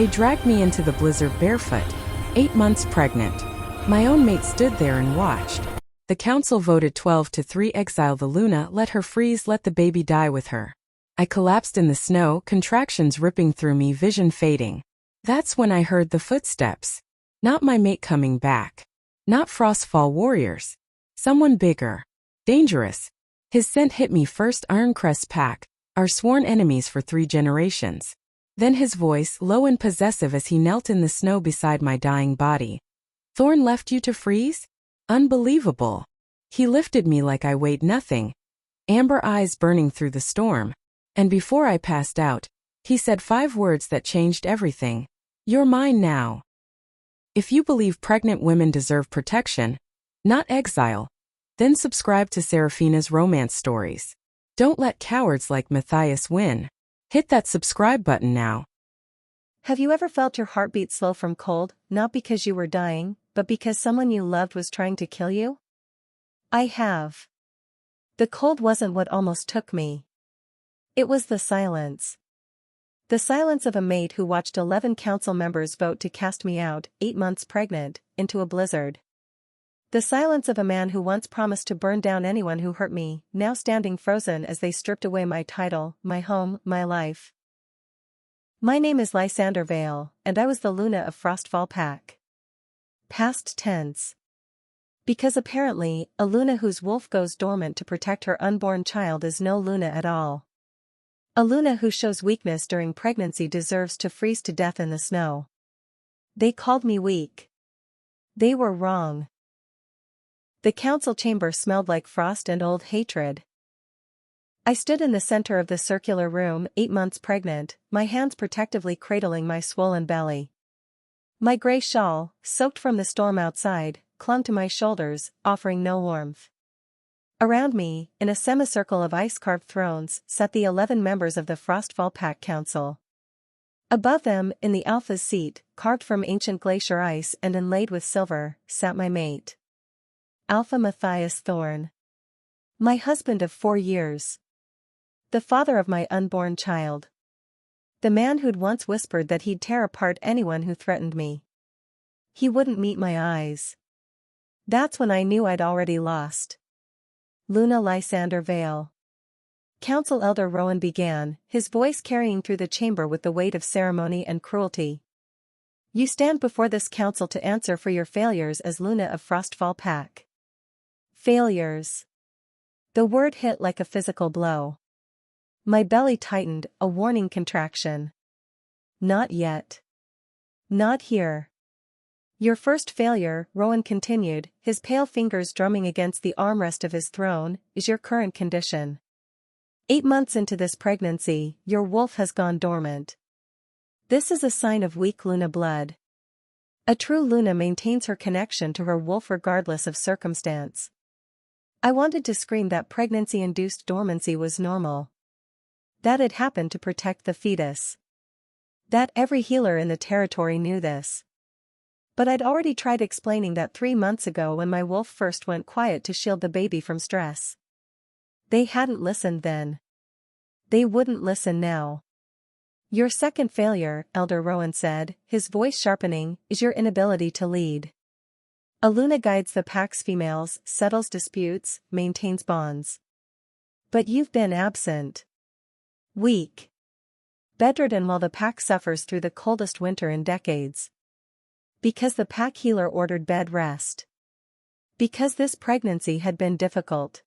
They dragged me into the blizzard barefoot, 8 months pregnant. My own mate stood there and watched. The council voted 12-3 exile the Luna, let her freeze, let the baby die with her. I collapsed in the snow, contractions ripping through me, vision fading. That's when I heard the footsteps. Not my mate coming back. Not Frostfall warriors. Someone bigger. Dangerous. His scent hit me first, Ironcrest pack, our sworn enemies for 3 generations. Then his voice, low and possessive as he knelt in the snow beside my dying body. Thorn left you to freeze? Unbelievable. He lifted me like I weighed nothing. Amber eyes burning through the storm. And before I passed out, he said 5 words that changed everything. You're mine now. If you believe pregnant women deserve protection, not exile, then subscribe to Seraphina's romance stories. Don't let cowards like Matthias win. Hit that subscribe button now. Have you ever felt your heartbeat slow from cold, not because you were dying, but because someone you loved was trying to kill you? I have. The cold wasn't what almost took me. It was the silence. The silence of a mate who watched 11 council members vote to cast me out, 8 months pregnant, into a blizzard. The silence of a man who once promised to burn down anyone who hurt me, now standing frozen as they stripped away my title, my home, my life. My name is Lysander Vale, and I was the Luna of Frostfall Pack. Past tense. Because apparently, a Luna whose wolf goes dormant to protect her unborn child is no Luna at all. A Luna who shows weakness during pregnancy deserves to freeze to death in the snow. They called me weak. They were wrong. The council chamber smelled like frost and old hatred. I stood in the center of the circular room, 8 months pregnant, my hands protectively cradling my swollen belly. My gray shawl, soaked from the storm outside, clung to my shoulders, offering no warmth. Around me, in a semicircle of ice-carved thrones, sat the 11 members of the Frostfall Pack Council. Above them, in the Alpha's seat, carved from ancient glacier ice and inlaid with silver, sat my mate. Alpha Matthias Thorn. My husband of 4 years. The father of my unborn child. The man who'd once whispered that he'd tear apart anyone who threatened me. He wouldn't meet my eyes. That's when I knew I'd already lost. Luna Lysander Vale. Council Elder Rowan began, his voice carrying through the chamber with the weight of ceremony and cruelty. You stand before this council to answer for your failures as Luna of Frostfall Pack. Failures. The word hit like a physical blow. My belly tightened, a warning contraction. Not yet. Not here. Your first failure, Rowan continued, his pale fingers drumming against the armrest of his throne, is your current condition. 8 months into this pregnancy, your wolf has gone dormant. This is a sign of weak Luna blood. A true Luna maintains her connection to her wolf regardless of circumstance. I wanted to scream that pregnancy-induced dormancy was normal. That it happened to protect the fetus. That every healer in the territory knew this. But I'd already tried explaining that 3 months ago when my wolf first went quiet to shield the baby from stress. They hadn't listened then. They wouldn't listen now. Your second failure, Elder Rowan said, his voice sharpening, is your inability to lead. A Luna guides the pack's females, settles disputes, maintains bonds. But you've been absent. Weak. Bedridden while the pack suffers through the coldest winter in decades. Because the pack healer ordered bed rest. Because this pregnancy had been difficult.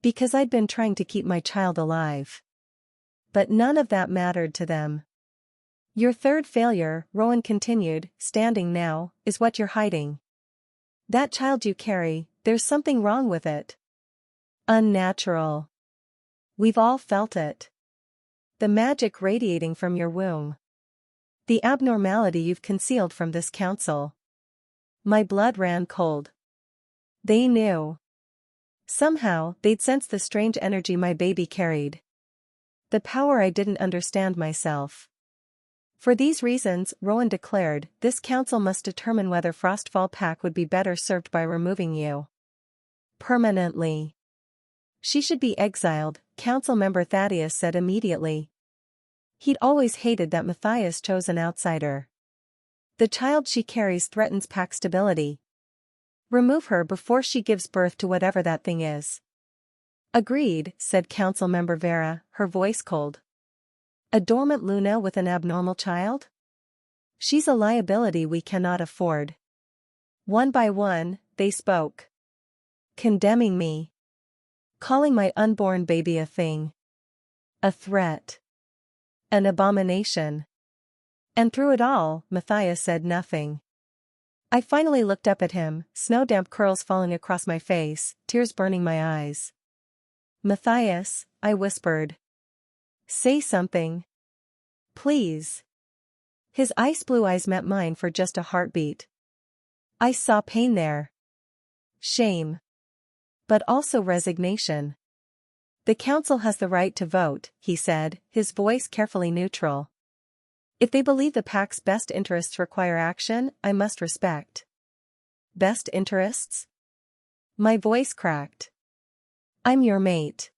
Because I'd been trying to keep my child alive. But none of that mattered to them. Your third failure, Rowan continued, standing now, is what you're hiding. That child you carry, there's something wrong with it. Unnatural. We've all felt it. The magic radiating from your womb. The abnormality you've concealed from this council. My blood ran cold. They knew. Somehow, they'd sensed the strange energy my baby carried. The power I didn't understand myself. For these reasons, Rowan declared, this council must determine whether Frostfall Pack would be better served by removing you. Permanently. She should be exiled, Council Member Thaddeus said immediately. He'd always hated that Matthias chose an outsider. The child she carries threatens pack stability. Remove her before she gives birth to whatever that thing is. Agreed, said Council Member Vera, her voice cold. A dormant Luna with an abnormal child? She's a liability we cannot afford. One by one, they spoke. Condemning me. Calling my unborn baby a thing. A threat. An abomination. And through it all, Matthias said nothing. I finally looked up at him, snow-damp curls falling across my face, tears burning my eyes. Matthias, I whispered. Say something. Please. His ice blue eyes met mine for just a heartbeat. I saw pain there. Shame. But also resignation. The council has the right to vote, he said, his voice carefully neutral. If they believe the pack's best interests require action, I must respect. Best interests? My voice cracked. I'm your mate.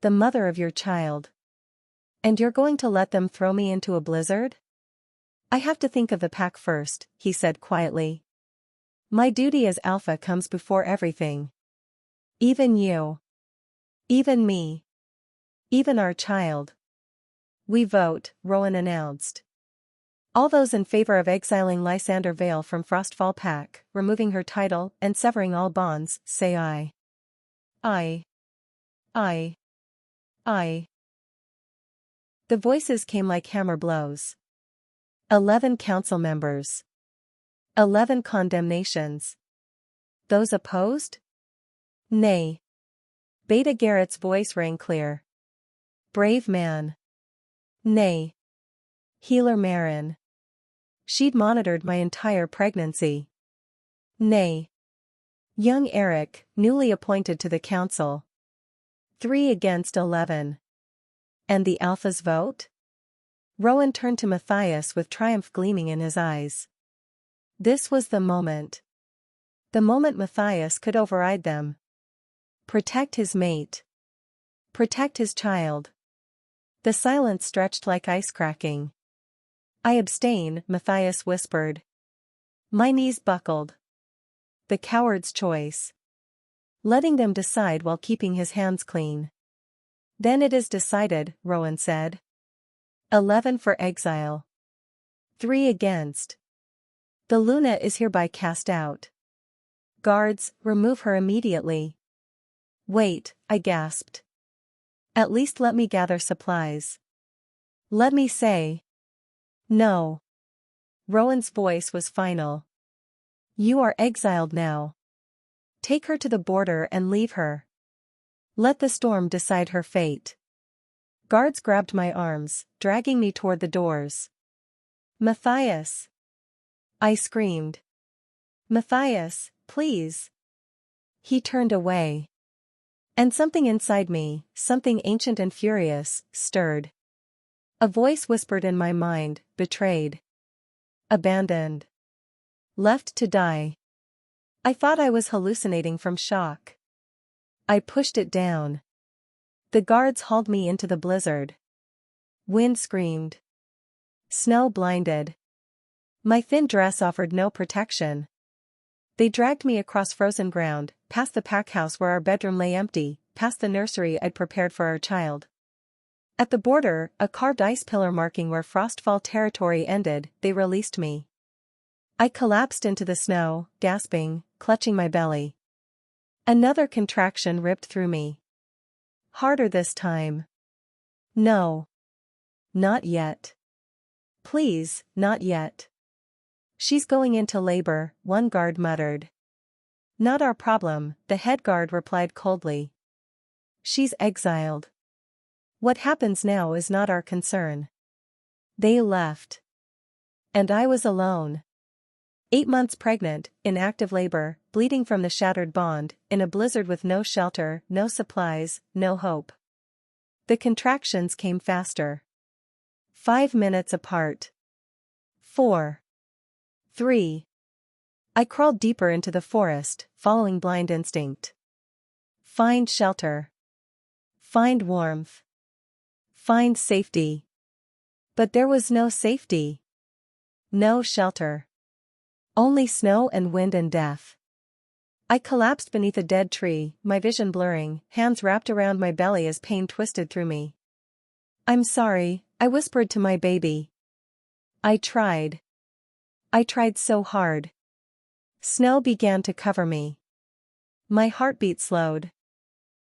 The mother of your child. And you're going to let them throw me into a blizzard? I have to think of the pack first, he said quietly. My duty as Alpha comes before everything. Even you. Even me. Even our child. We vote, Rowan announced. All those in favor of exiling Lysander Vale from Frostfall Pack, removing her title, and severing all bonds, say aye. Aye. Aye. Aye. The voices came like hammer blows. 11 council members. 11 condemnations. Those opposed? Nay. Beta Garrett's voice rang clear. Brave man. Nay. Healer Marin. She'd monitored my entire pregnancy. Nay. Young Eric, newly appointed to the council. 3 against 11. And the Alpha's vote? Rowan turned to Matthias with triumph gleaming in his eyes. This was the moment. The moment Matthias could override them. Protect his mate. Protect his child. The silence stretched like ice cracking. I abstain, Matthias whispered. My knees buckled. The coward's choice. Letting them decide while keeping his hands clean. Then it is decided, Rowan said. 11 for exile. 3 against. The Luna is hereby cast out. Guards, remove her immediately. Wait, I gasped. At least let me gather supplies. Let me say. No. Rowan's voice was final. You are exiled now. Take her to the border and leave her. Let the storm decide her fate. Guards grabbed my arms, dragging me toward the doors. Matthias! I screamed. Matthias, please! He turned away. And something inside me, something ancient and furious, stirred. A voice whispered in my mind, betrayed. Abandoned. Left to die. I thought I was hallucinating from shock. I pushed it down. The guards hauled me into the blizzard. Wind screamed. Snow blinded. My thin dress offered no protection. They dragged me across frozen ground, past the pack house where our bedroom lay empty, past the nursery I'd prepared for our child. At the border, a carved ice pillar marking where Frostfall territory ended, they released me. I collapsed into the snow, gasping, clutching my belly. Another contraction ripped through me. Harder this time. No. Not yet. Please, not yet. She's going into labor, one guard muttered. Not our problem, the head guard replied coldly. She's exiled. What happens now is not our concern. They left. And I was alone. 8 months pregnant, in active labor, bleeding from the shattered bond, in a blizzard with no shelter, no supplies, no hope. The contractions came faster. 5 minutes apart. 4. 3. I crawled deeper into the forest, following blind instinct. Find shelter. Find warmth. Find safety. But there was no safety. No shelter. Only snow and wind and death. I collapsed beneath a dead tree, my vision blurring, hands wrapped around my belly as pain twisted through me. "I'm sorry," I whispered to my baby. I tried so hard. Snow began to cover me. My heartbeat slowed.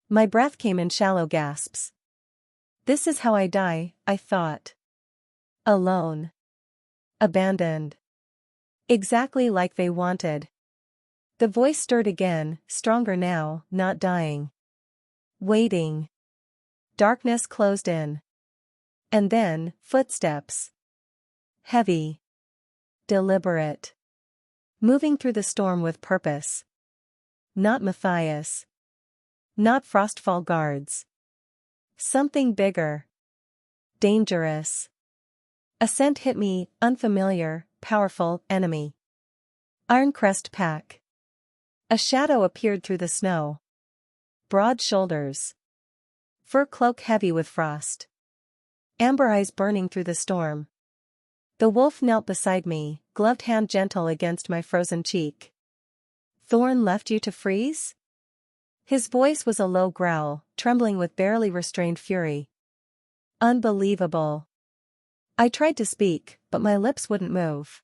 My breath came in shallow gasps. This is how I die, I thought. Alone. Abandoned. Exactly like they wanted. The voice stirred again, stronger now, not dying. Waiting. Darkness closed in. And then, footsteps. Heavy. Deliberate. Moving through the storm with purpose. Not Matthias. Not Frostfall guards. Something bigger. Dangerous. A scent hit me, unfamiliar, powerful, enemy. Ironcrest pack. A shadow appeared through the snow. Broad shoulders. Fur cloak heavy with frost. Amber eyes burning through the storm. The wolf knelt beside me, gloved hand gentle against my frozen cheek. "Thorn left you to freeze?" His voice was a low growl, trembling with barely restrained fury. Unbelievable. I tried to speak, but my lips wouldn't move.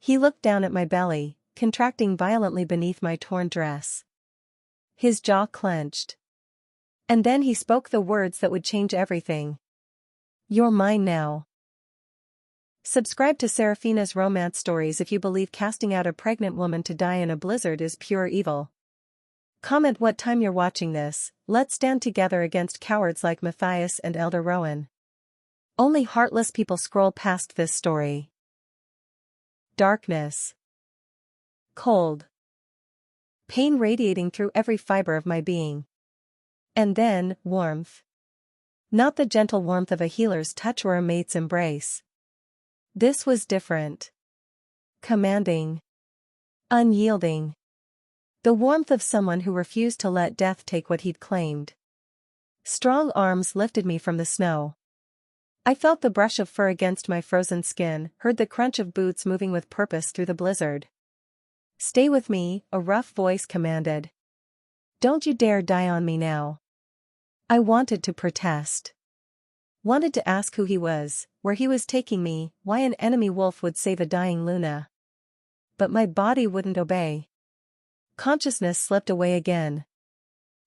He looked down at my belly, contracting violently beneath my torn dress. His jaw clenched. And then he spoke the words that would change everything. "You're mine now." Subscribe to Seraphina's romance stories if you believe casting out a pregnant woman to die in a blizzard is pure evil. Comment what time you're watching this. Let's stand together against cowards like Matthias and Elder Rowan. Only heartless people scroll past this story. Darkness. Cold. Pain radiating through every fiber of my being. And then, warmth. Not the gentle warmth of a healer's touch or a mate's embrace. This was different. Commanding. Unyielding. The warmth of someone who refused to let death take what he'd claimed. Strong arms lifted me from the snow. I felt the brush of fur against my frozen skin, heard the crunch of boots moving with purpose through the blizzard. "Stay with me," a rough voice commanded. "Don't you dare die on me now." I wanted to protest. Wanted to ask who he was, where he was taking me, why an enemy wolf would save a dying Luna. But my body wouldn't obey. Consciousness slipped away again.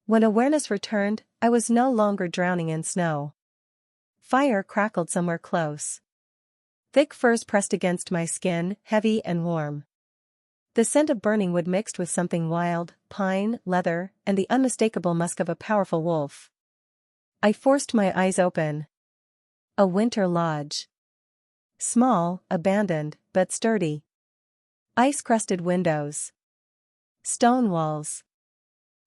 When awareness returned, I was no longer drowning in snow. Fire crackled somewhere close. Thick furs pressed against my skin, heavy and warm. The scent of burning wood mixed with something wild, pine, leather, and the unmistakable musk of a powerful wolf. I forced my eyes open. A winter lodge. Small, abandoned, but sturdy. Ice-crusted windows. Stone walls.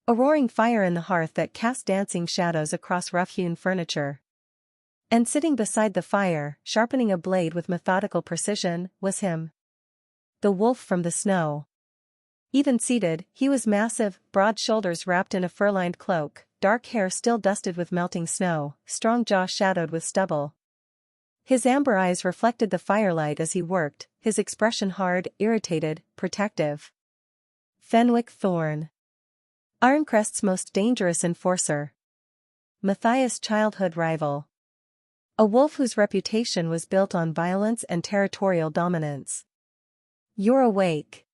A roaring fire in the hearth that cast dancing shadows across rough-hewn furniture. And sitting beside the fire, sharpening a blade with methodical precision, was him. The wolf from the snow. Even seated, he was massive, broad shoulders wrapped in a fur-lined cloak, dark hair still dusted with melting snow, strong jaw shadowed with stubble. His amber eyes reflected the firelight as he worked, his expression hard, irritated, protective. Fenwick Thorne. Ironcrest's most dangerous enforcer. Matthias' childhood rival. A wolf whose reputation was built on violence and territorial dominance. "You're awake."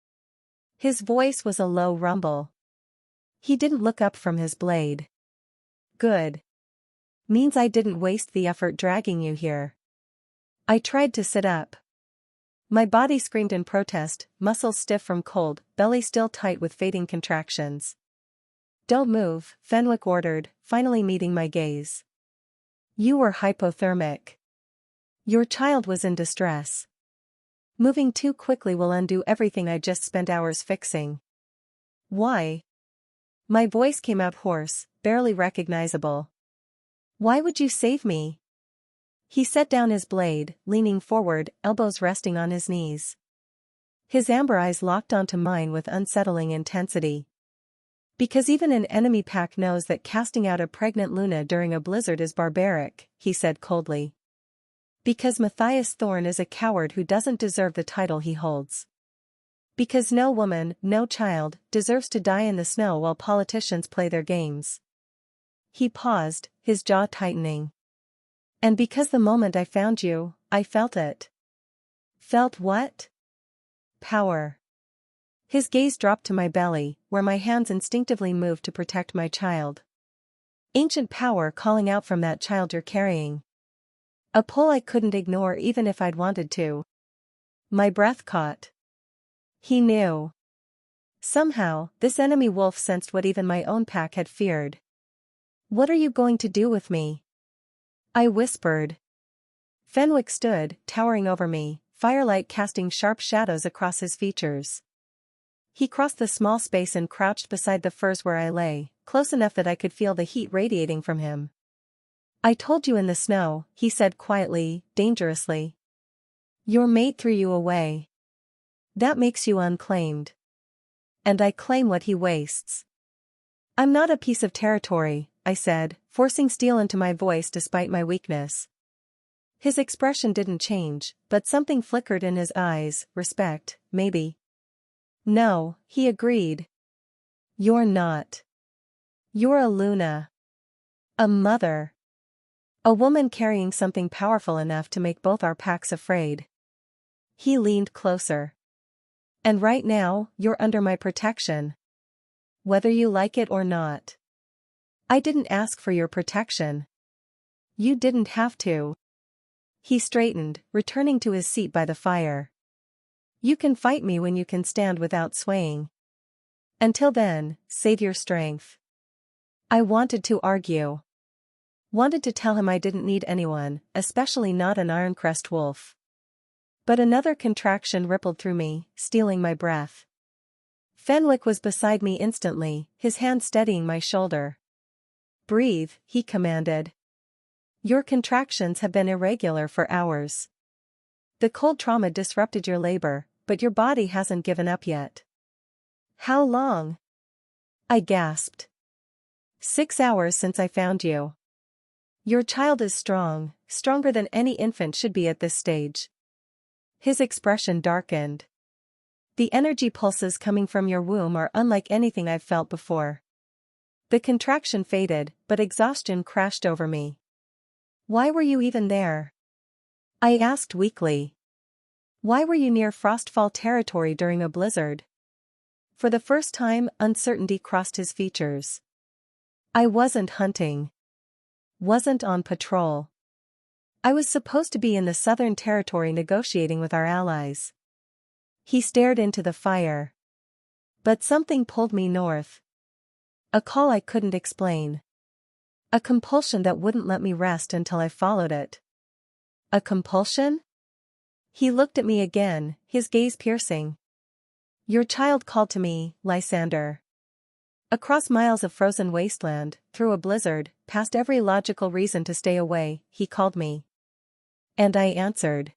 His voice was a low rumble. He didn't look up from his blade. "Good. Means I didn't waste the effort dragging you here." I tried to sit up. My body screamed in protest, muscles stiff from cold, belly still tight with fading contractions. "Don't move," Fenwick ordered, finally meeting my gaze. "You were hypothermic. Your child was in distress. Moving too quickly will undo everything I just spent hours fixing." "Why?" My voice came out hoarse, barely recognizable. "Why would you save me?" He set down his blade, leaning forward, elbows resting on his knees. His amber eyes locked onto mine with unsettling intensity. "Because even an enemy pack knows that casting out a pregnant Luna during a blizzard is barbaric," he said coldly. Because Matthias Thorn is a coward who doesn't deserve the title he holds. Because no woman, no child, deserves to die in the snow while politicians play their games. He paused, his jaw tightening. And because the moment I found you, I felt it. Felt what? Power. His gaze dropped to my belly, where my hands instinctively moved to protect my child. Ancient power calling out from that child you're carrying. A pull I couldn't ignore even if I'd wanted to. My breath caught. He knew. Somehow, this enemy wolf sensed what even my own pack had feared. What are you going to do with me? I whispered. Fenwick stood, towering over me, firelight casting sharp shadows across his features. He crossed the small space and crouched beside the firs where I lay, close enough that I could feel the heat radiating from him. I told you in the snow, he said quietly, dangerously. Your mate threw you away. That makes you unclaimed. And I claim what he wastes. I'm not a piece of territory, I said, forcing steel into my voice despite my weakness. His expression didn't change, but something flickered in his eyes, respect, maybe. No, he agreed. You're not. You're a Luna. A mother. A woman carrying something powerful enough to make both our packs afraid. He leaned closer. And right now, you're under my protection. Whether you like it or not. I didn't ask for your protection. You didn't have to. He straightened, returning to his seat by the fire. You can fight me when you can stand without swaying. Until then, save your strength. I wanted to argue. Wanted to tell him I didn't need anyone, especially not an Ironcrest wolf. But another contraction rippled through me, stealing my breath. Fenwick was beside me instantly, his hand steadying my shoulder. Breathe, he commanded. Your contractions have been irregular for hours. The cold trauma disrupted your labor, but your body hasn't given up yet. How long? I gasped. 6 hours since I found you. Your child is strong, stronger than any infant should be at this stage. His expression darkened. The energy pulses coming from your womb are unlike anything I've felt before. The contraction faded, but exhaustion crashed over me. Why were you even there? I asked weakly. Why were you near Frostfall territory during a blizzard? For the first time, uncertainty crossed his features. I wasn't hunting. Wasn't on patrol. I was supposed to be in the Southern Territory negotiating with our allies. He stared into the fire. But something pulled me north. A call I couldn't explain. A compulsion that wouldn't let me rest until I followed it. A compulsion? He looked at me again, his gaze piercing. Your child called to me, Lysander. Across miles of frozen wasteland, through a blizzard, past every logical reason to stay away, he called me. And I answered.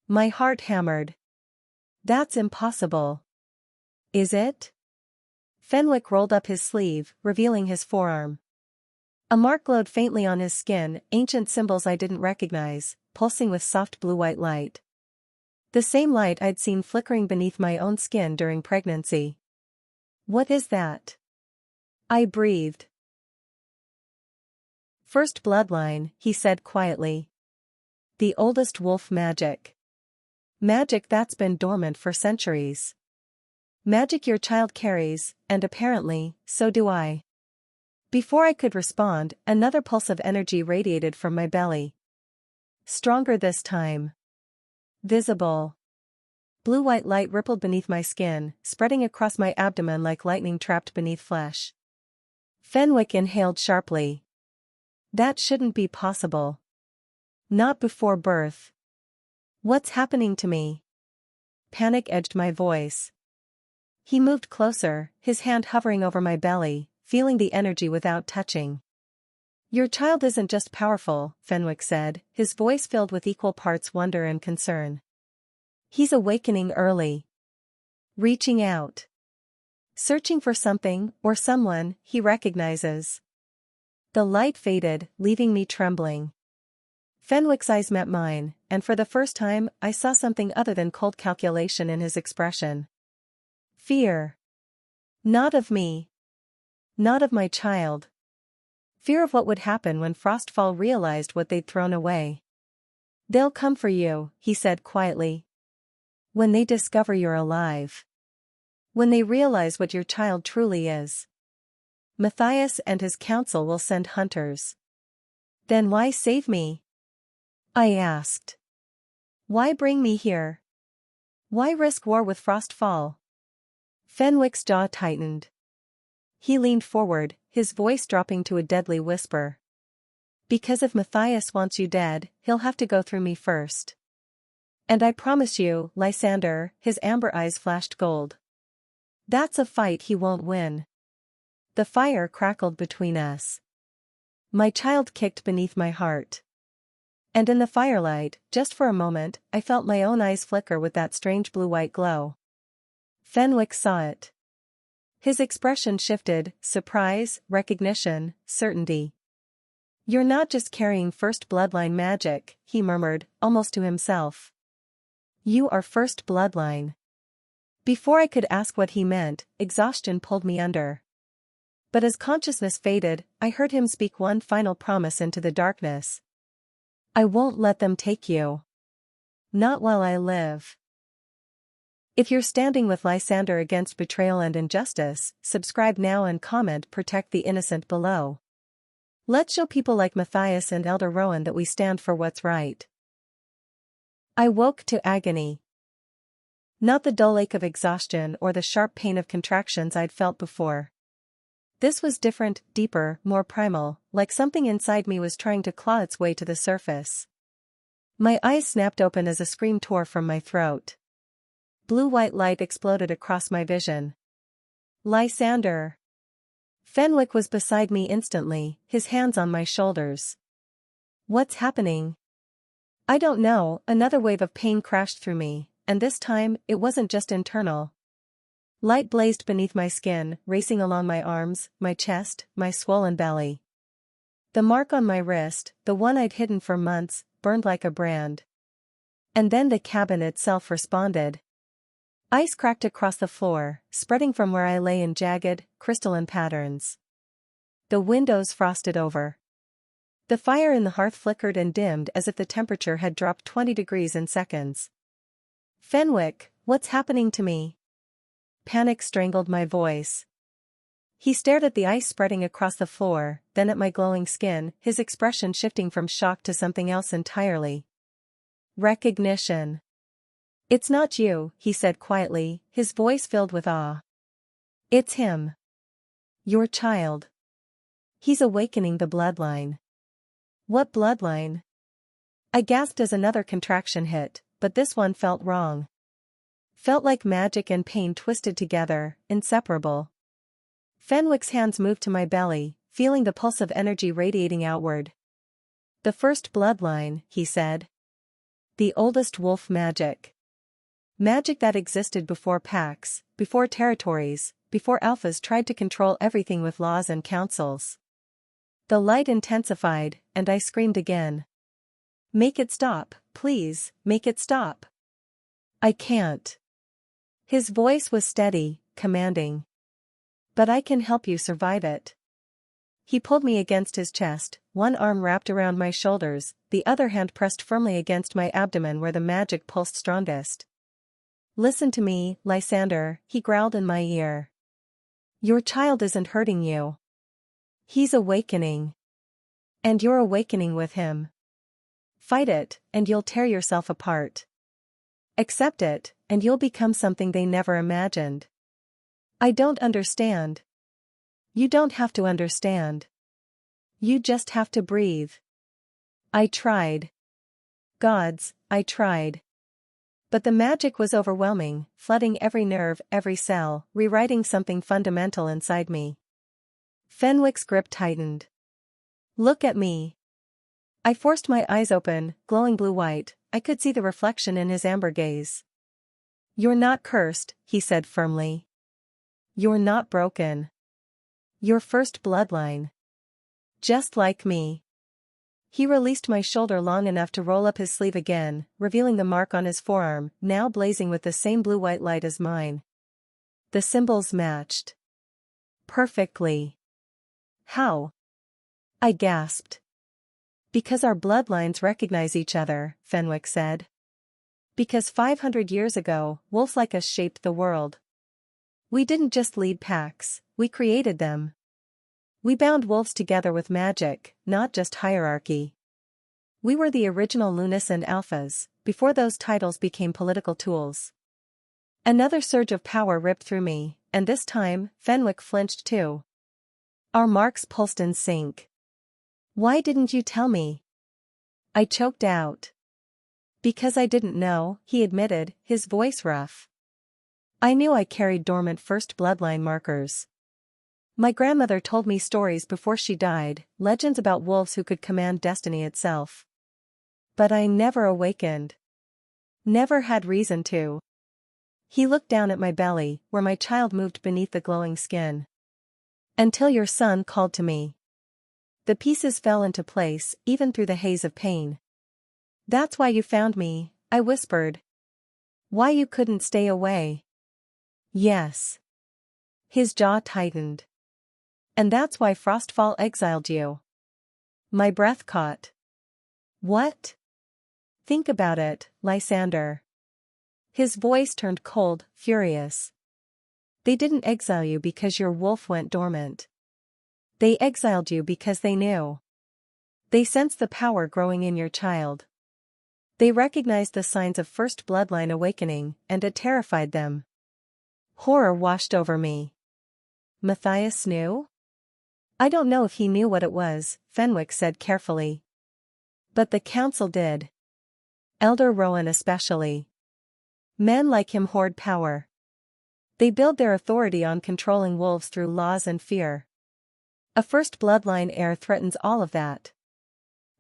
My heart hammered. That's impossible. Is it? Fenwick rolled up his sleeve, revealing his forearm. A mark glowed faintly on his skin, ancient symbols I didn't recognize, pulsing with soft blue-white light. The same light I'd seen flickering beneath my own skin during pregnancy. What is that? I breathed. First Bloodline, he said quietly. The oldest wolf magic. Magic that's been dormant for centuries. Magic your child carries, and apparently, so do I. Before I could respond, another pulse of energy radiated from my belly. Stronger this time. Visible. Blue-white light rippled beneath my skin, spreading across my abdomen like lightning trapped beneath flesh. Fenwick inhaled sharply. That shouldn't be possible. Not before birth. What's happening to me? Panic edged my voice. He moved closer, his hand hovering over my belly, feeling the energy without touching. Your child isn't just powerful, Fenwick said, his voice filled with equal parts wonder and concern. He's awakening early. Reaching out. Searching for something, or someone, he recognizes. The light faded, leaving me trembling. Fenwick's eyes met mine, and for the first time I saw something other than cold calculation in his expression. Fear. Not of me. Not of my child. Fear of what would happen when Frostfall realized what they'd thrown away. They'll come for you, he said quietly. When they discover you're alive. When they realize what your child truly is. Matthias and his council will send hunters. Then why save me? I asked. Why bring me here? Why risk war with Frostfall? Fenwick's jaw tightened. He leaned forward, his voice dropping to a deadly whisper. Because if Matthias wants you dead, he'll have to go through me first. And I promise you, Lysander, his amber eyes flashed gold. That's a fight he won't win. The fire crackled between us. My child kicked beneath my heart. And in the firelight, just for a moment, I felt my own eyes flicker with that strange blue-white glow. Fenwick saw it. His expression shifted, surprise, recognition, certainty. You're not just carrying First Bloodline magic, he murmured, almost to himself. You are First Bloodline. Before I could ask what he meant, exhaustion pulled me under. But as consciousness faded, I heard him speak one final promise into the darkness. I won't let them take you. Not while I live. If you're standing with Lysander against betrayal and injustice, subscribe now and comment "Protect the innocent" below. Let's show people like Matthias and Elder Rowan that we stand for what's right. I woke to agony. Not the dull ache of exhaustion or the sharp pain of contractions I'd felt before. This was different, deeper, more primal, like something inside me was trying to claw its way to the surface. My eyes snapped open as a scream tore from my throat. Blue-white light exploded across my vision. Lysander. Fenwick was beside me instantly, his hands on my shoulders. What's happening? I don't know. Another wave of pain crashed through me, and this time, it wasn't just internal. Light blazed beneath my skin, racing along my arms, my chest, my swollen belly. The mark on my wrist, the one I'd hidden for months, burned like a brand. And then the cabin itself responded. Ice cracked across the floor, spreading from where I lay in jagged, crystalline patterns. The windows frosted over. The fire in the hearth flickered and dimmed as if the temperature had dropped 20 degrees in seconds. Fenwick, what's happening to me? Panic strangled my voice. He stared at the ice spreading across the floor, then at my glowing skin, his expression shifting from shock to something else entirely. Recognition. It's not you, he said quietly, his voice filled with awe. It's him. Your child. He's awakening the bloodline. What bloodline? I gasped as another contraction hit, but this one felt wrong. Felt like magic and pain twisted together, inseparable. Fenwick's hands moved to my belly, feeling the pulse of energy radiating outward. The First Bloodline, he said. The oldest wolf magic. Magic that existed before packs, before territories, before alphas tried to control everything with laws and councils. The light intensified, and I screamed again. Make it stop, please, make it stop. I can't. His voice was steady, commanding. But I can help you survive it. He pulled me against his chest, one arm wrapped around my shoulders, the other hand pressed firmly against my abdomen where the magic pulsed strongest. Listen to me, Lysander, he growled in my ear. Your child isn't hurting you. He's awakening. And you're awakening with him. Fight it, and you'll tear yourself apart. Accept it, and you'll become something they never imagined. I don't understand. You don't have to understand. You just have to breathe. I tried. Gods, I tried. But the magic was overwhelming, flooding every nerve, every cell, rewriting something fundamental inside me. Fenwick's grip tightened. Look at me. I forced my eyes open, glowing blue-white. I could see the reflection in his amber gaze. You're not cursed, he said firmly. You're not broken. You're First Bloodline. Just like me. He released my shoulder long enough to roll up his sleeve again, revealing the mark on his forearm, now blazing with the same blue-white light as mine. The symbols matched perfectly. How? I gasped. Because our bloodlines recognize each other, Fenwick said. Because 500 years ago, wolves like us shaped the world. We didn't just lead packs, we created them. We bound wolves together with magic, not just hierarchy. We were the original Lunas and Alphas, before those titles became political tools. Another surge of power ripped through me, and this time, Fenwick flinched too. Our marks pulsed in sync. Why didn't you tell me? I choked out. Because I didn't know, he admitted, his voice rough. I knew I carried dormant First Bloodline markers. My grandmother told me stories before she died, legends about wolves who could command destiny itself. But I never awakened. Never had reason to. He looked down at my belly, where my child moved beneath the glowing skin. Until your son called to me. The pieces fell into place, even through the haze of pain. That's why you found me, I whispered. Why you couldn't stay away. Yes. His jaw tightened. And that's why Frostfall exiled you. My breath caught. What? Think about it, Lysander. His voice turned cold, furious. They didn't exile you because your wolf went dormant. They exiled you because they knew. They sensed the power growing in your child. They recognized the signs of First Bloodline awakening, and it terrified them. Horror washed over me. Matthias knew? I don't know if he knew what it was, Fenwick said carefully. But the council did. Elder Rowan especially. Men like him hoard power. They build their authority on controlling wolves through laws and fear. A First Bloodline heir threatens all of that.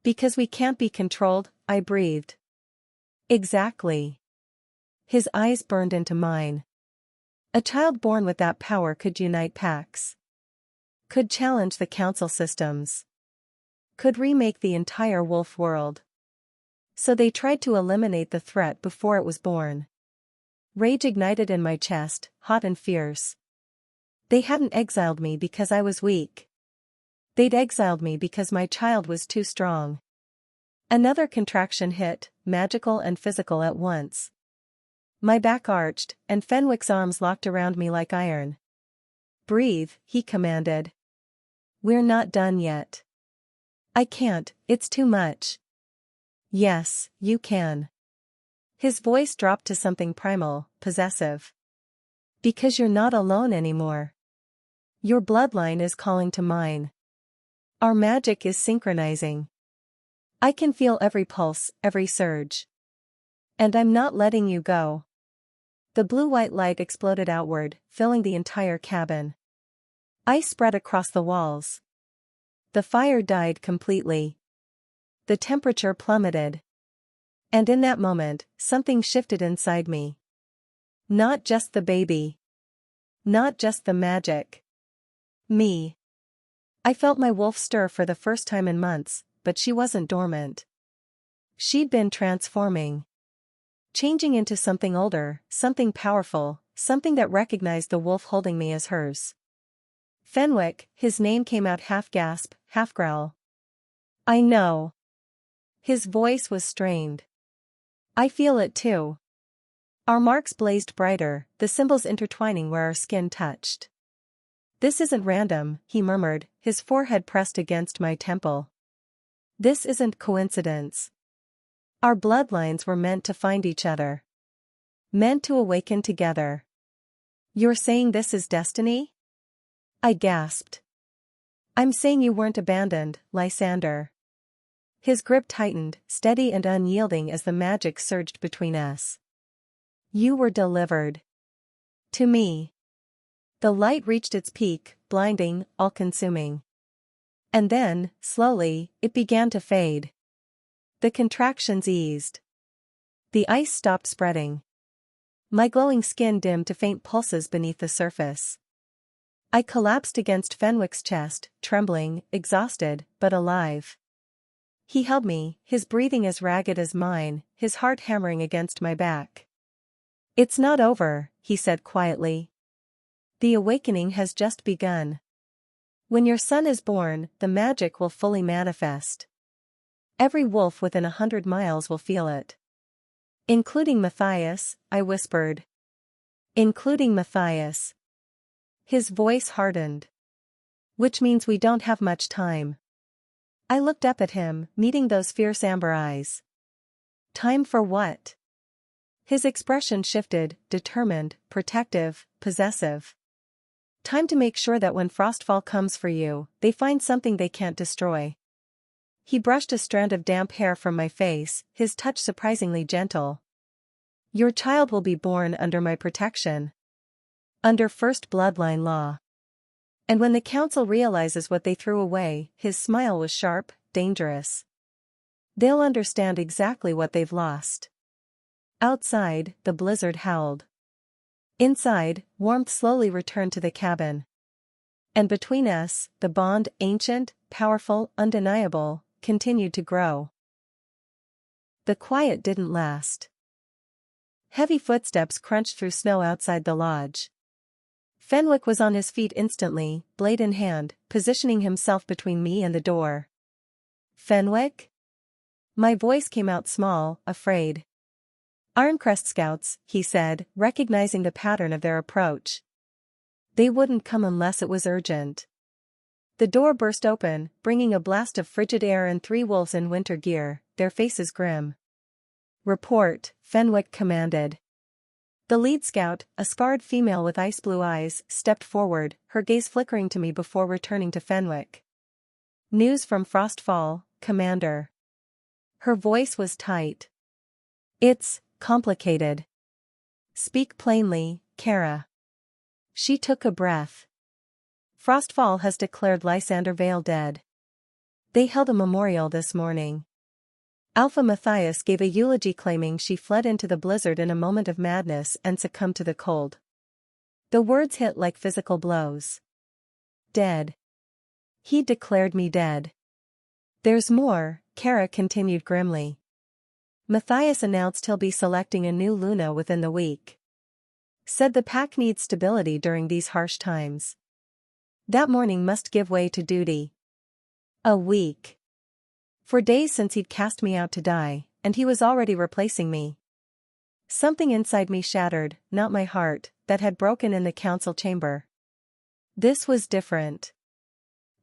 Because we can't be controlled, I breathed. Exactly. His eyes burned into mine. A child born with that power could unite packs. Could challenge the council systems. Could remake the entire wolf world. So they tried to eliminate the threat before it was born. Rage ignited in my chest, hot and fierce. They hadn't exiled me because I was weak. They'd exiled me because my child was too strong. Another contraction hit, magical and physical at once. My back arched, and Fenwick's arms locked around me like iron. Breathe, he commanded. We're not done yet. I can't, it's too much. Yes, you can. His voice dropped to something primal, possessive. Because you're not alone anymore. Your bloodline is calling to mine. Our magic is synchronizing. I can feel every pulse, every surge. And I'm not letting you go. The blue-white light exploded outward, filling the entire cabin. Ice spread across the walls. The fire died completely. The temperature plummeted. And in that moment, something shifted inside me. Not just the baby. Not just the magic. Me. I felt my wolf stir for the first time in months, but she wasn't dormant. She'd been transforming. Changing into something older, something powerful, something that recognized the wolf holding me as hers. Fenwick, his name came out half gasp, half growl. I know. His voice was strained. I feel it too. Our marks blazed brighter, the symbols intertwining where our skin touched. This isn't random, he murmured, his forehead pressed against my temple. This isn't coincidence. Our bloodlines were meant to find each other. Meant to awaken together. You're saying this is destiny? I gasped. I'm saying you weren't abandoned, Lysander. His grip tightened, steady and unyielding as the magic surged between us. You were delivered. To me. The light reached its peak, blinding, all-consuming. And then, slowly, it began to fade. The contractions eased. The ice stopped spreading. My glowing skin dimmed to faint pulses beneath the surface. I collapsed against Fenwick's chest, trembling, exhausted, but alive. He held me, his breathing as ragged as mine, his heart hammering against my back. "It's not over," he said quietly. "The awakening has just begun. When your son is born, the magic will fully manifest. Every wolf within 100 miles will feel it." "Including Matthias," I whispered. "Including Matthias." His voice hardened. "Which means we don't have much time." I looked up at him, meeting those fierce amber eyes. "Time for what?" His expression shifted, determined, protective, possessive. "Time to make sure that when Frostfall comes for you, they find something they can't destroy." He brushed a strand of damp hair from my face, his touch surprisingly gentle. "Your child will be born under my protection. Under First Bloodline law. And when the council realizes what they threw away," his smile was sharp, dangerous. "They'll understand exactly what they've lost." Outside, the blizzard howled. Inside, warmth slowly returned to the cabin. And between us, the bond, ancient, powerful, undeniable, continued to grow. The quiet didn't last. Heavy footsteps crunched through snow outside the lodge. Fenwick was on his feet instantly, blade in hand, positioning himself between me and the door. "Fenwick?" My voice came out small, afraid. "Ironcrest scouts," he said, recognizing the pattern of their approach. "They wouldn't come unless it was urgent." The door burst open, bringing a blast of frigid air and 3 wolves in winter gear, their faces grim. "Report," Fenwick commanded. The lead scout, a scarred female with ice-blue eyes, stepped forward, her gaze flickering to me before returning to Fenwick. "News from Frostfall, Commander." Her voice was tight. "It's complicated." "Speak plainly, Kara." She took a breath. "Frostfall has declared Lysander Vale dead. They held a memorial this morning. Alpha Matthias gave a eulogy claiming she fled into the blizzard in a moment of madness and succumbed to the cold." The words hit like physical blows. "Dead." He declared me dead. "There's more," Kara continued grimly. "Matthias announced he'll be selecting a new Luna within the week. Said the pack needs stability during these harsh times. That morning must give way to duty." A week. For days since he'd cast me out to die, and he was already replacing me. Something inside me shattered, not my heart, that had broken in the council chamber. This was different.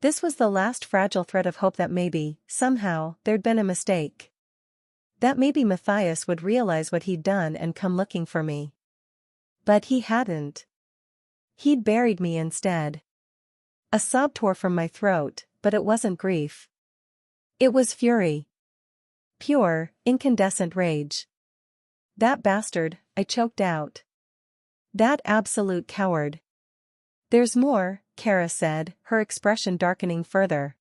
This was the last fragile thread of hope that maybe, somehow, there'd been a mistake. That maybe Matthias would realize what he'd done and come looking for me. But he hadn't. He'd buried me instead. A sob tore from my throat, but it wasn't grief. It was fury. Pure, incandescent rage. "That bastard," I choked out. "That absolute coward." "There's more," Kara said, her expression darkening further.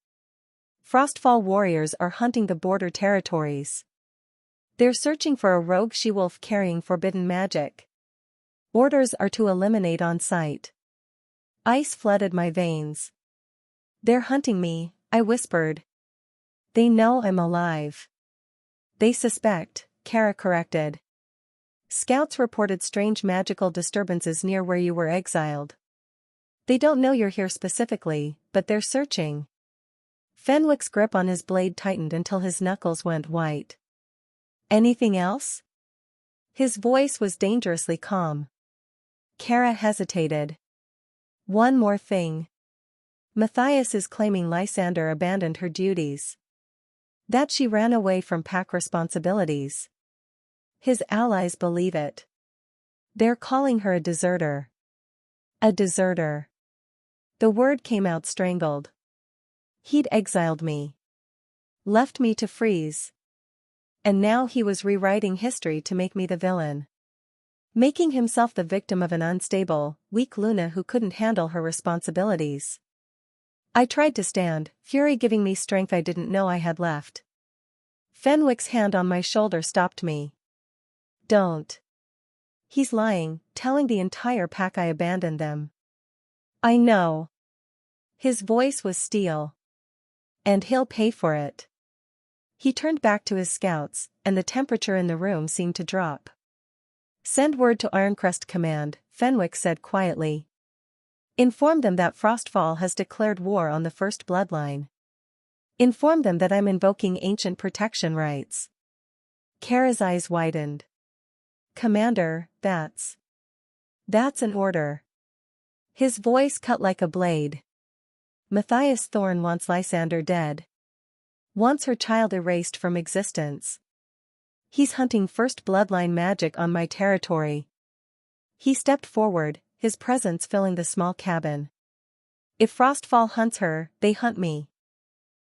"Frostfall warriors are hunting the border territories. They're searching for a rogue she-wolf carrying forbidden magic. Orders are to eliminate on sight." Ice flooded my veins. "They're hunting me," I whispered. "They know I'm alive." "They suspect," Kara corrected. "Scouts reported strange magical disturbances near where you were exiled. They don't know you're here specifically, but they're searching." Fenwick's grip on his blade tightened until his knuckles went white. "Anything else?" His voice was dangerously calm. Kara hesitated. "One more thing. Matthias is claiming Lysander abandoned her duties. That she ran away from pack responsibilities. His allies believe it. They're calling her a deserter." A deserter. The word came out strangled. He'd exiled me. Left me to freeze. And now he was rewriting history to make me the villain. Making himself the victim of an unstable, weak Luna who couldn't handle her responsibilities. I tried to stand, fury giving me strength I didn't know I had left. Fenwick's hand on my shoulder stopped me. "Don't. He's lying, telling the entire pack I abandoned them." "I know." His voice was steel. "And he'll pay for it." He turned back to his scouts, and the temperature in the room seemed to drop. "Send word to Ironcrest Command," Fenwick said quietly. "Inform them that Frostfall has declared war on the First Bloodline. Inform them that I'm invoking ancient protection rights." Kara's eyes widened. "Commander, that's an order." His voice cut like a blade. "Matthias Thorn wants Lysander dead. Wants her child erased from existence. He's hunting First Bloodline magic on my territory." He stepped forward, his presence filling the small cabin. "If Frostfall hunts her, they hunt me.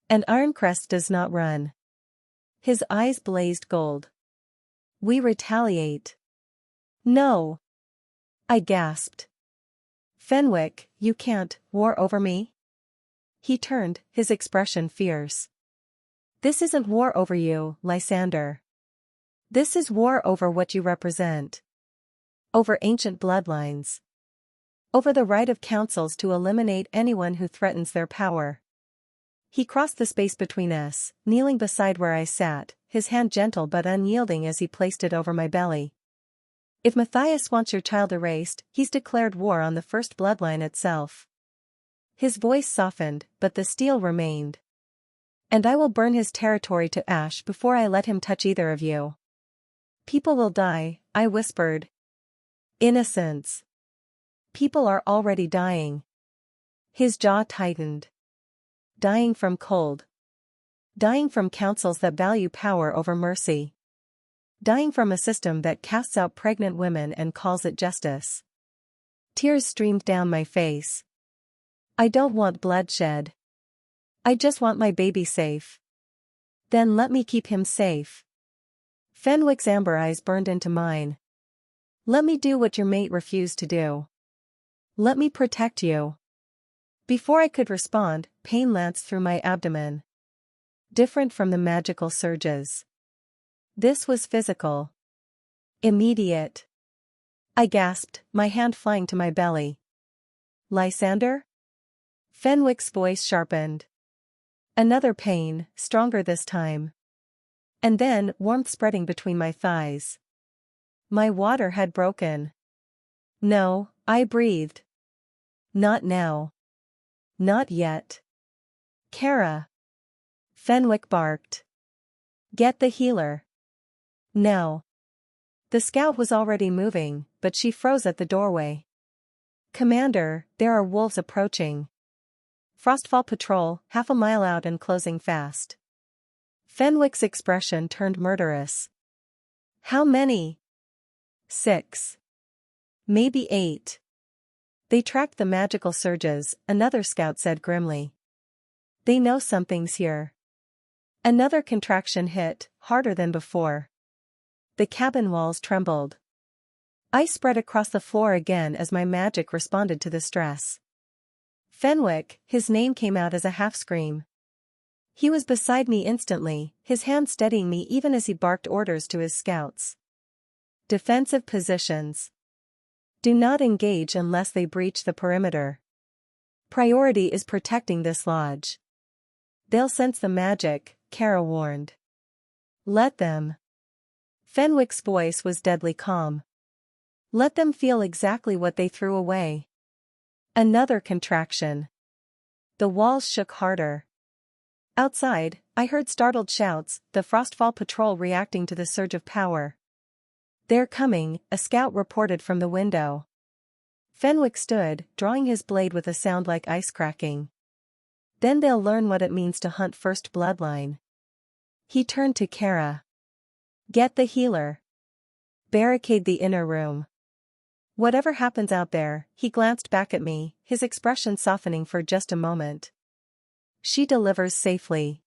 And Ironcrest does not run." His eyes blazed gold. "We retaliate." "No." I gasped. "Fenwick, you can't war over me?" He turned, his expression fierce. "This isn't war over you, Lysander. This is war over what you represent. Over ancient bloodlines. Over the right of councils to eliminate anyone who threatens their power." He crossed the space between us, kneeling beside where I sat, his hand gentle but unyielding as he placed it over my belly. "If Matthias wants your child erased, he's declared war on the First Bloodline itself." His voice softened, but the steel remained. "And I will burn his territory to ash before I let him touch either of you." "People will die," I whispered. "Innocents. People are already dying." His jaw tightened. "Dying from cold. Dying from councils that value power over mercy. Dying from a system that casts out pregnant women and calls it justice." Tears streamed down my face. "I don't want bloodshed. I just want my baby safe." "Then let me keep him safe." Fenwick's amber eyes burned into mine. "Let me do what your mate refused to do. Let me protect you." Before I could respond, pain lanced through my abdomen. Different from the magical surges. This was physical. Immediate. I gasped, my hand flying to my belly. "Lysander?" Fenwick's voice sharpened. Another pain, stronger this time. And then warmth spreading between my thighs. My water had broken. "No," I breathed. "Not now. Not yet. Kara." Fenwick barked. "Get the healer. Now." The scout was already moving, but she froze at the doorway. "Commander, there are wolves approaching. Frostfall patrol, half a mile out and closing fast." Fenwick's expression turned murderous. "How many?" "6. Maybe 8. They tracked the magical surges," another scout said grimly. "They know something's here." Another contraction hit, harder than before. The cabin walls trembled. I spread across the floor again as my magic responded to the stress. "Fenwick," his name came out as a half-scream. He was beside me instantly, his hand steadying me even as he barked orders to his scouts. "Defensive positions. Do not engage unless they breach the perimeter. Priority is protecting this lodge. They'll sense the magic," Kara warned. "Let them." Fenwick's voice was deadly calm. "Let them feel exactly what they threw away." Another contraction. The walls shook harder. Outside, I heard startled shouts, the Frostfall patrol reacting to the surge of power. "They're coming," a scout reported from the window. Fenwick stood, drawing his blade with a sound like ice cracking. "Then they'll learn what it means to hunt First Bloodline." He turned to Kara. "Get the healer. Barricade the inner room. Whatever happens out there," he glanced back at me, his expression softening for just a moment. "She delivers safely.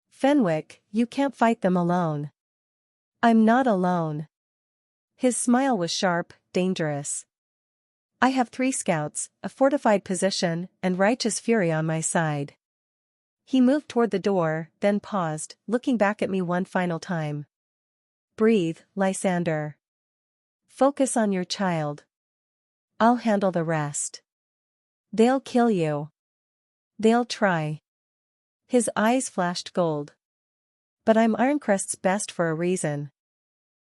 Fenwick, you can't fight them alone." "I'm not alone." His smile was sharp, dangerous. "I have 3 scouts, a fortified position, and righteous fury on my side." He moved toward the door, then paused, looking back at me one final time. "Breathe, Lysander. Focus on your child. I'll handle the rest. They'll kill you. They'll try." His eyes flashed gold. But I'm Ironcrest's best for a reason.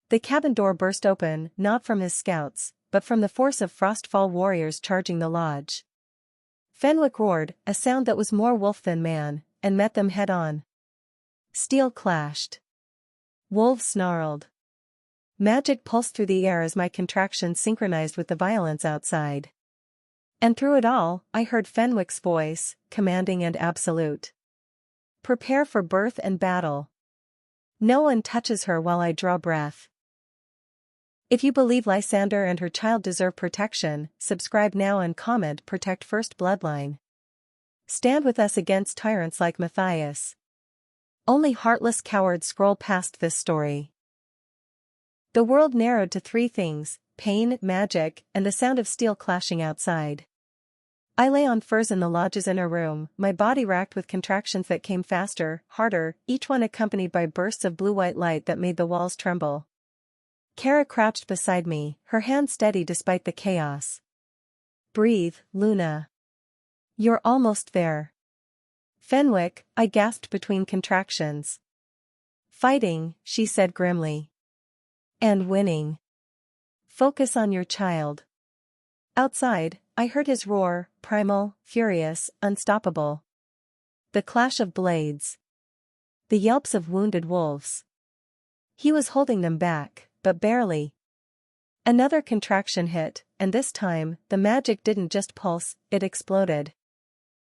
The cabin door burst open, not from his scouts, but from the force of Frostfall warriors charging the lodge. Fenwick roared, a sound that was more wolf than man, and met them head-on. Steel clashed. Wolves snarled. Magic pulsed through the air as my contractions synchronized with the violence outside. And through it all, I heard Fenwick's voice, commanding and absolute. Prepare for birth and battle. No one touches her while I draw breath. If you believe Lysander and her child deserve protection, subscribe now and comment Protect First Bloodline. Stand with us against tyrants like Matthias. Only heartless cowards scroll past this story. The world narrowed to three things: pain, magic, and the sound of steel clashing outside. I lay on furs in the lodge's inner room, my body racked with contractions that came faster, harder, each one accompanied by bursts of blue-white light that made the walls tremble. Kara crouched beside me, her hand steady despite the chaos. Breathe, Luna. You're almost there. Fenwick, I gasped between contractions. Fighting, she said grimly. And winning. Focus on your child. Outside, I heard his roar, primal, furious, unstoppable. The clash of blades. The yelps of wounded wolves. He was holding them back, but barely. Another contraction hit, and this time, the magic didn't just pulse, it exploded.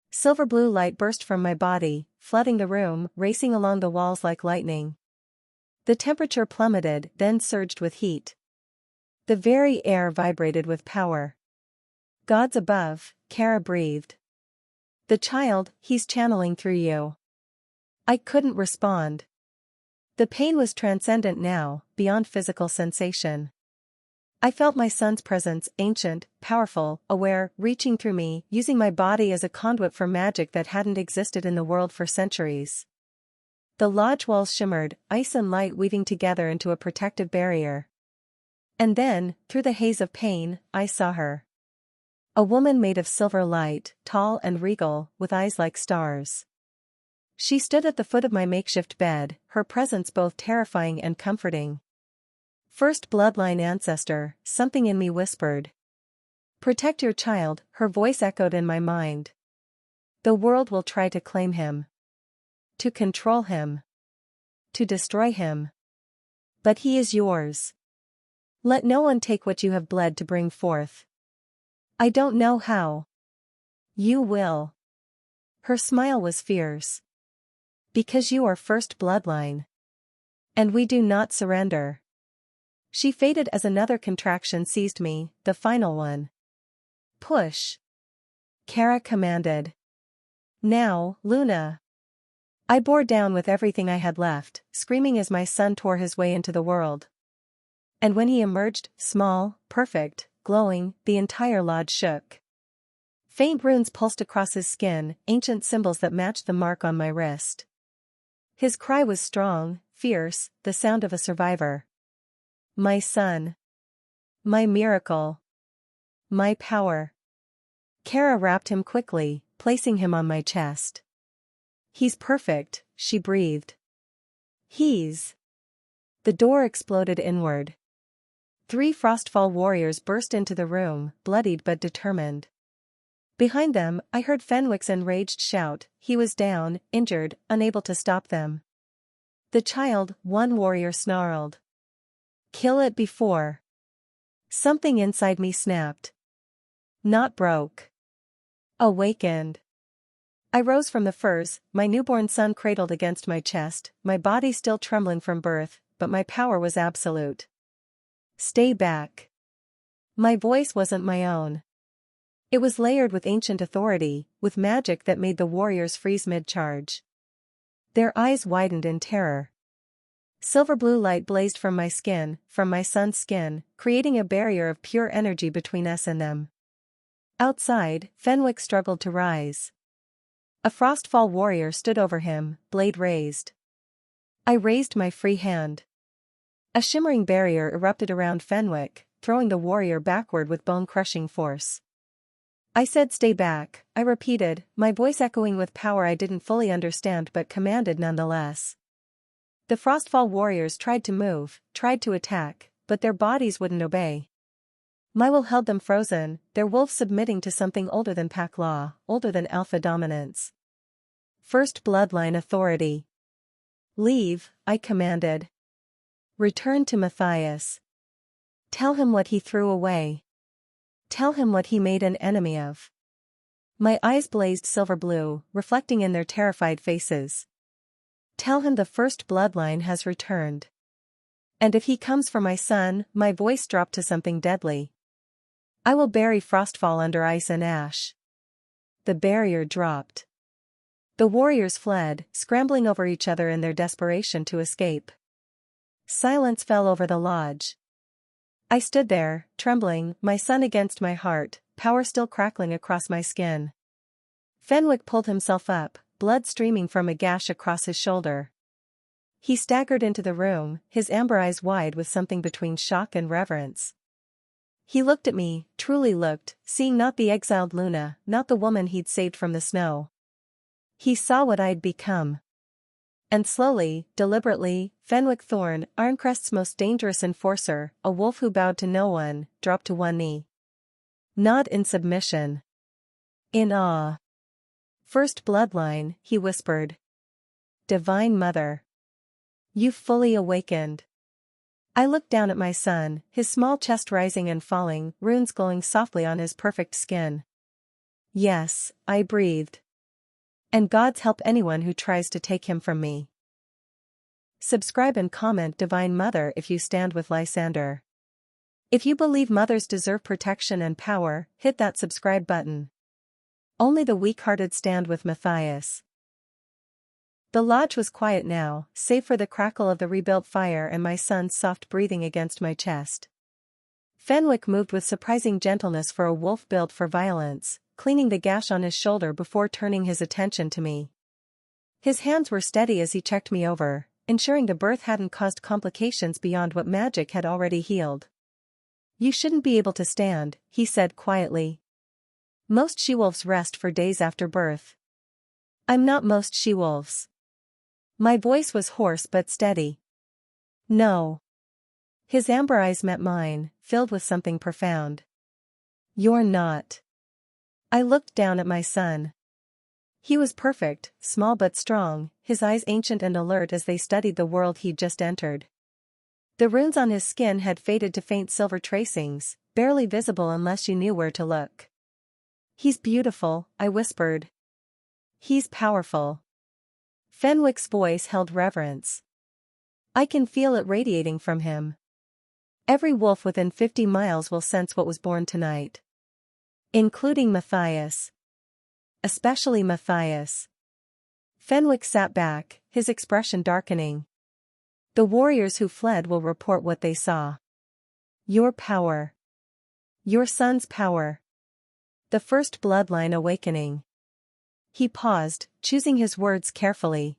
Silver blue light burst from my body, flooding the room, racing along the walls like lightning. The temperature plummeted, then surged with heat. The very air vibrated with power. Gods above, Kara breathed. The child, he's channeling through you. I couldn't respond. The pain was transcendent now, beyond physical sensation. I felt my son's presence, ancient, powerful, aware, reaching through me, using my body as a conduit for magic that hadn't existed in the world for centuries. The lodge walls shimmered, ice and light weaving together into a protective barrier. And then, through the haze of pain, I saw her. A woman made of silver light, tall and regal, with eyes like stars. She stood at the foot of my makeshift bed, her presence both terrifying and comforting. First Bloodline ancestor, something in me whispered. Protect your child, her voice echoed in my mind. The world will try to claim him. To control him. To destroy him. But he is yours. Let no one take what you have bled to bring forth. I don't know how. You will. Her smile was fierce. Because you are First Bloodline. And we do not surrender. She faded as another contraction seized me, the final one. Push. Kara commanded. Now, Luna. I bore down with everything I had left, screaming as my son tore his way into the world. And when he emerged, small, perfect, glowing, the entire lodge shook. Faint runes pulsed across his skin, ancient symbols that matched the mark on my wrist. His cry was strong, fierce, the sound of a survivor. My son. My miracle. My power. Kara wrapped him quickly, placing him on my chest. He's perfect, she breathed. He's. The door exploded inward. 3 Frostfall warriors burst into the room, bloodied but determined. Behind them, I heard Fenwick's enraged shout. He was down, injured, unable to stop them. The child, one warrior snarled. Kill it before. Something inside me snapped. Not broke. Awakened. I rose from the furs, my newborn son cradled against my chest, my body still trembling from birth, but my power was absolute. Stay back. My voice wasn't my own. It was layered with ancient authority, with magic that made the warriors freeze mid-charge. Their eyes widened in terror. Silver blue light blazed from my skin, from my son's skin, creating a barrier of pure energy between us and them. Outside, Fenwick struggled to rise. A Frostfall warrior stood over him, blade raised. I raised my free hand. A shimmering barrier erupted around Fenwick, throwing the warrior backward with bone-crushing force. I said stay back, I repeated, my voice echoing with power I didn't fully understand but commanded nonetheless. The Frostfall warriors tried to move, tried to attack, but their bodies wouldn't obey. My will held them frozen, their wolves submitting to something older than pack law, older than alpha dominance. First Bloodline authority. Leave, I commanded. Return to Matthias. Tell him what he threw away. Tell him what he made an enemy of. My eyes blazed silver blue, reflecting in their terrified faces. Tell him the First Bloodline has returned. And if he comes for my son, my voice dropped to something deadly. I will bury Frostfall under ice and ash. The barrier dropped. The warriors fled, scrambling over each other in their desperation to escape. Silence fell over the lodge. I stood there, trembling, my son against my heart, power still crackling across my skin. Fenwick pulled himself up, blood streaming from a gash across his shoulder. He staggered into the room, his amber eyes wide with something between shock and reverence. He looked at me, truly looked, seeing not the exiled Luna, not the woman he'd saved from the snow. He saw what I'd become. And slowly, deliberately, Fenwick Thorne, Ironcrest's most dangerous enforcer, a wolf who bowed to no one, dropped to one knee. Not in submission. In awe. First Bloodline, he whispered. Divine Mother. You've fully awakened. I looked down at my son, his small chest rising and falling, runes glowing softly on his perfect skin. Yes, I breathed. And God's help anyone who tries to take him from me. Subscribe and comment Divine Mother if you stand with Lysander. If you believe mothers deserve protection and power, hit that subscribe button. Only the weak-hearted stand with Matthias. The lodge was quiet now, save for the crackle of the rebuilt fire and my son's soft breathing against my chest. Fenwick moved with surprising gentleness for a wolf built for violence, cleaning the gash on his shoulder before turning his attention to me. His hands were steady as he checked me over, ensuring the birth hadn't caused complications beyond what magic had already healed. You shouldn't be able to stand, he said quietly. Most she-wolves rest for days after birth. I'm not most she-wolves. My voice was hoarse but steady. No. His amber eyes met mine, filled with something profound. You're not. I looked down at my son. He was perfect, small but strong, his eyes ancient and alert as they studied the world he'd just entered. The runes on his skin had faded to faint silver tracings, barely visible unless you knew where to look. He's beautiful, I whispered. He's powerful. Fenwick's voice held reverence. I can feel it radiating from him. Every wolf within 50 miles will sense what was born tonight. Including Matthias. Especially Matthias. Fenwick sat back, his expression darkening. The warriors who fled will report what they saw. Your power. Your son's power. The First Bloodline awakening. He paused, choosing his words carefully.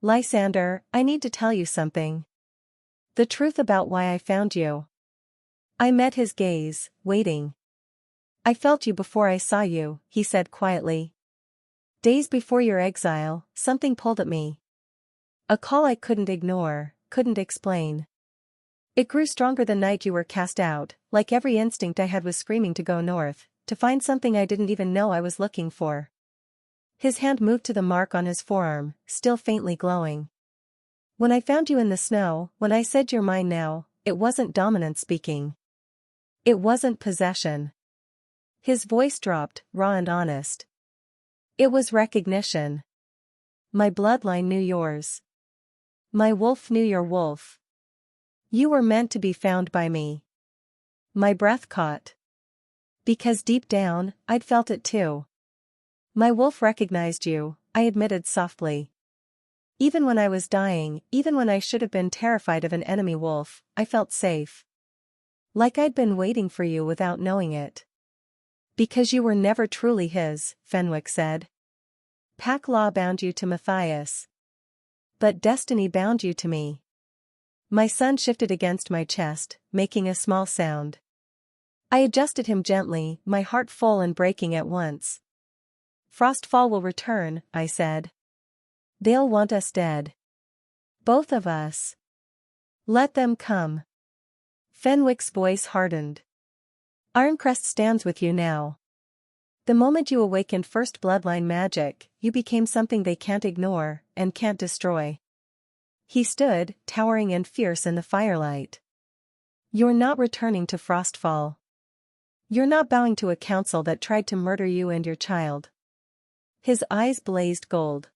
Lysander, I need to tell you something. The truth about why I found you. I met his gaze, waiting. I felt you before I saw you, he said quietly. Days before your exile, something pulled at me. A call I couldn't ignore, couldn't explain. It grew stronger the night you were cast out, like every instinct I had was screaming to go north, to find something I didn't even know I was looking for. His hand moved to the mark on his forearm, still faintly glowing. When I found you in the snow, when I said you're mine now, it wasn't dominance speaking. It wasn't possession. His voice dropped, raw and honest. It was recognition. My bloodline knew yours. My wolf knew your wolf. You were meant to be found by me. My breath caught. Because deep down, I'd felt it too. My wolf recognized you, I admitted softly. Even when I was dying, even when I should have been terrified of an enemy wolf, I felt safe. Like I'd been waiting for you without knowing it. Because you were never truly his, Fenwick said. Pack law bound you to Matthias. But destiny bound you to me. My son shifted against my chest, making a small sound. I adjusted him gently, my heart full and breaking at once. Frostfall will return, I said. They'll want us dead. Both of us. Let them come. Fenwick's voice hardened. Ironcrest stands with you now. The moment you awakened First Bloodline magic, you became something they can't ignore, and can't destroy. He stood, towering and fierce in the firelight. You're not returning to Frostfall. You're not bowing to a council that tried to murder you and your child. His eyes blazed gold.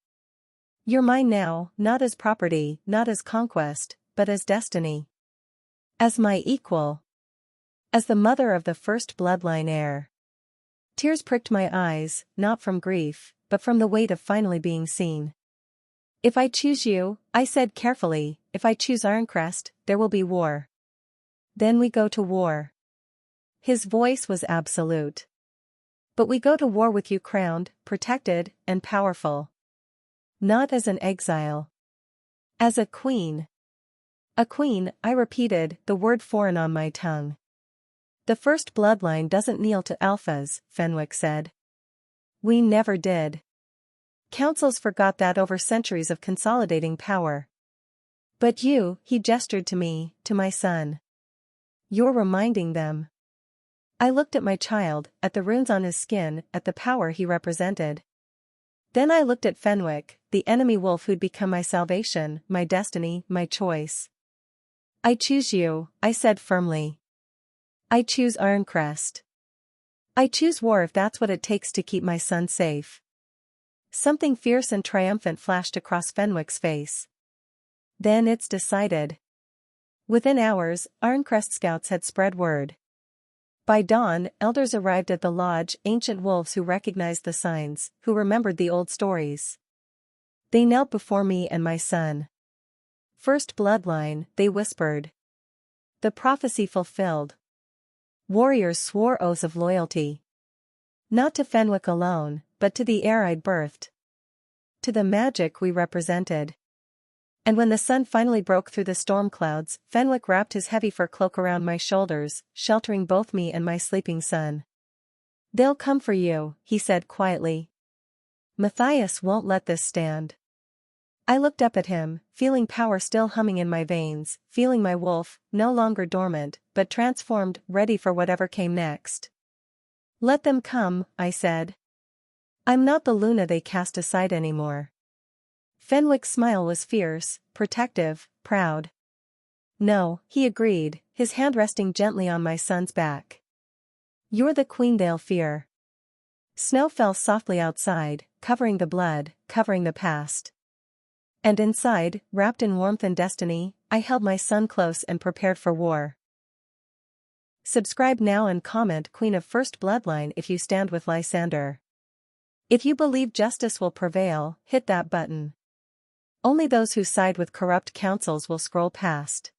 You're mine now, not as property, not as conquest, but as destiny. As my equal. As the mother of the First Bloodline heir. Tears pricked my eyes, not from grief, but from the weight of finally being seen. If I choose you, I said carefully, if I choose Ironcrest, there will be war. Then we go to war. His voice was absolute. But we go to war with you crowned, protected, and powerful. Not as an exile. As a queen. A queen, I repeated, the word foreign on my tongue. The First Bloodline doesn't kneel to alphas, Fenwick said. We never did. Councils forgot that over centuries of consolidating power. But you, he gestured to me, to my son. You're reminding them. I looked at my child, at the runes on his skin, at the power he represented. Then I looked at Fenwick, the enemy wolf who'd become my salvation, my destiny, my choice. I choose you, I said firmly. I choose Ironcrest. I choose war if that's what it takes to keep my son safe. Something fierce and triumphant flashed across Fenwick's face. Then it's decided. Within hours, Ironcrest scouts had spread word. By dawn, elders arrived at the lodge, ancient wolves who recognized the signs, who remembered the old stories. They knelt before me and my son. First Bloodline, they whispered. The prophecy fulfilled. Warriors swore oaths of loyalty. Not to Fenwick alone, but to the heir I'd birthed. To the magic we represented. And when the sun finally broke through the storm clouds, Fenwick wrapped his heavy fur cloak around my shoulders, sheltering both me and my sleeping son. They'll come for you, he said quietly. Matthias won't let this stand. I looked up at him, feeling power still humming in my veins, feeling my wolf, no longer dormant, but transformed, ready for whatever came next. Let them come, I said. I'm not the Luna they cast aside anymore. Fenwick's smile was fierce, protective, proud. No, he agreed, his hand resting gently on my son's back. You're the queen they'll fear. Snow fell softly outside, covering the blood, covering the past. And inside, wrapped in warmth and destiny, I held my son close and prepared for war. Subscribe now and comment Queen of First Bloodline if you stand with Lysander. If you believe justice will prevail, hit that button. Only those who side with corrupt councils will scroll past.